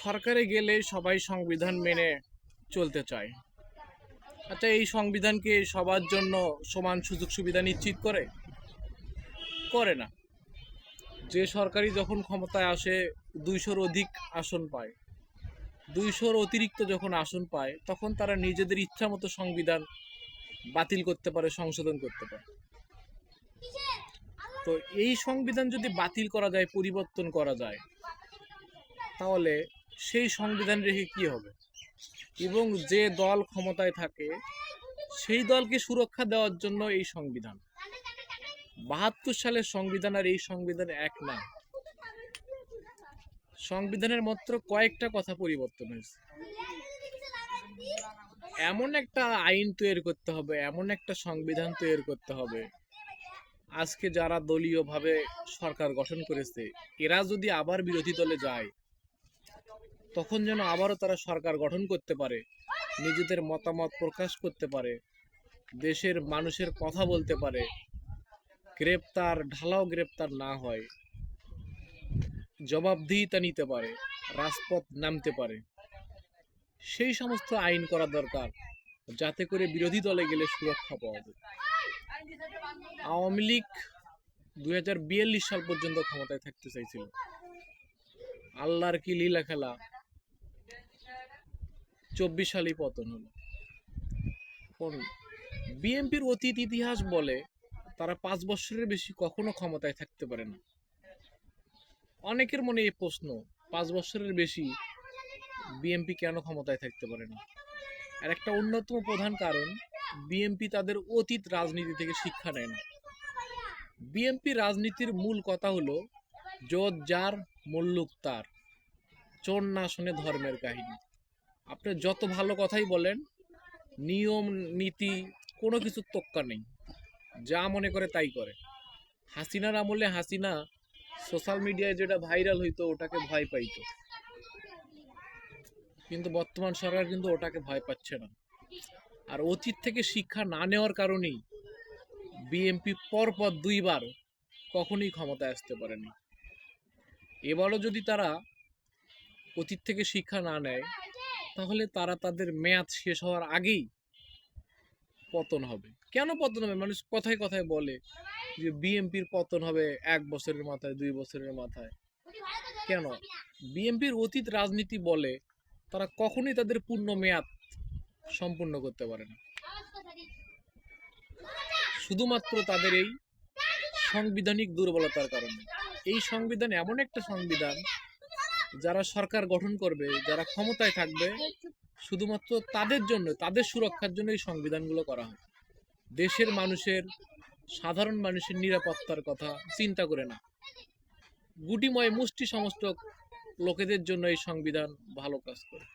সরকারে গেলে সবাই সংবিধান মেনে চলতে চায়। আচ্ছা, এই সংবিধানকে সবার জন্য সমান সুযোগ সুবিধা নিশ্চিত করে? করে না। যে সরকারি যখন ক্ষমতায় আসে 200-র অধিক আসন পায়, 200-র অতিরিক্ত যখন আসন পায়, তখন তারা নিজেদের ইচ্ছা মতো সংবিধান বাতিল করতে পারে, সংশোধন করতে পারে। তো এই সংবিধান যদি বাতিল করা যায়, পরিবর্তন করা যায়, তাহলে সেই সংবিধান রেখে কি হবে? এবং যে দল ক্ষমতায় থাকে সেই দলকে সুরক্ষা দেওয়ার জন্য এই সংবিধান। 72 সালের সংবিধান আর এই সংবিধান এক না। সংবিধানের মাত্র কয়েকটা কথা পরিবর্তন হয়েছে। এমন একটা আইন তৈরি করতে হবে, এমন একটা সংবিধান তৈরি করতে হবে, আজকে যারা দলীয়ভাবে সরকার গঠন করেছে এরা যদি আবার বিরোধী দলে যায়, তখন যেন আবারও তারা সরকার গঠন করতে পারে, নিজেদের মতামত প্রকাশ করতে পারে, দেশের মানুষের কথা বলতে পারে, গ্রেপ্তার ঢালাও গ্রেপ্তার না হয়, জবাবদিহিতা নিতে পারে, রাজপথ নামতে পারে। সেই সমস্ত আইন করা দরকার, যাতে করে বিরোধী দলে গেলে সুরক্ষা পাওয়া যায়। আওয়ামী লীগ 2042 সাল পর্যন্ত ক্ষমতায় থাকতে চাইছিল। আল্লাহর কি লীলা খেলা, 24 সালেই পতন হলো। বিএনপির অতীত ইতিহাস বলে তারা 5 বছরের বেশি কখনো ক্ষমতায় থাকতে পারে না। অনেকের মনে এই প্রশ্ন, 5 বছরের বেশি বিএনপি কেন ক্ষমতায় থাকতে পারে না? আর একটা অন্যতম প্রধান কারণ, বিএনপি তাদের অতীত রাজনীতি থেকে শিক্ষা নেয় না। বিএনপি রাজনীতির মূল কথা হলো জোত যার মুল্লুক তার, চোর না শোনে ধর্মের কাহিনী। আপনি যত ভালো কথাই বলেন, নিয়ম নীতি কোনো কিছুর তোক্কা নেই, যা মনে করে তাই করে। হাসিনার আমলে হাসিনা সোশ্যাল মিডিয়ায় যেটা ভাইরাল হইতো ওটাকে ভয় পাইতো, কিন্তু বর্তমান সরকার কিন্তু ওটাকে ভয় পাচ্ছে না। আর অতীত থেকে শিক্ষা না নেওয়ার কারণেই বিএনপি পরপর 2 বার কখনোই ক্ষমতায় আসতে পারেনি। এবারও যদি তারা অতীত থেকে শিক্ষা না নেয়, তাহলে তারা তাদের মেয়াদ শেষ হওয়ার আগেই পতন হবে। কেন পতন হবে? মানুষ কথায় কথায় বলে যে বিএনপির পতন হবে 1 বছরের মাথায়, 2 বছরের মাথায়। কেন? বিএনপির অতীত রাজনীতি বলে তারা কখনোই তাদের পূর্ণ মেয়াদ সম্পূর্ণ করতে পারে না, শুধুমাত্র তাদের এই সাংবিধানিক দুর্বলতার কারণে। এই সংবিধান এমন একটা সংবিধান, যারা সরকার গঠন করবে, যারা ক্ষমতায় থাকবে, শুধুমাত্র তাদের জন্য, তাদের সুরক্ষার জন্য এই সংবিধানগুলো করা হয়। দেশের মানুষের, সাধারণ মানুষের নিরাপত্তার কথা চিন্তা করে না, গুটিময় মুষ্টি সমস্ত লোকেদের জন্য এই সংবিধান ভালো কাজ করে।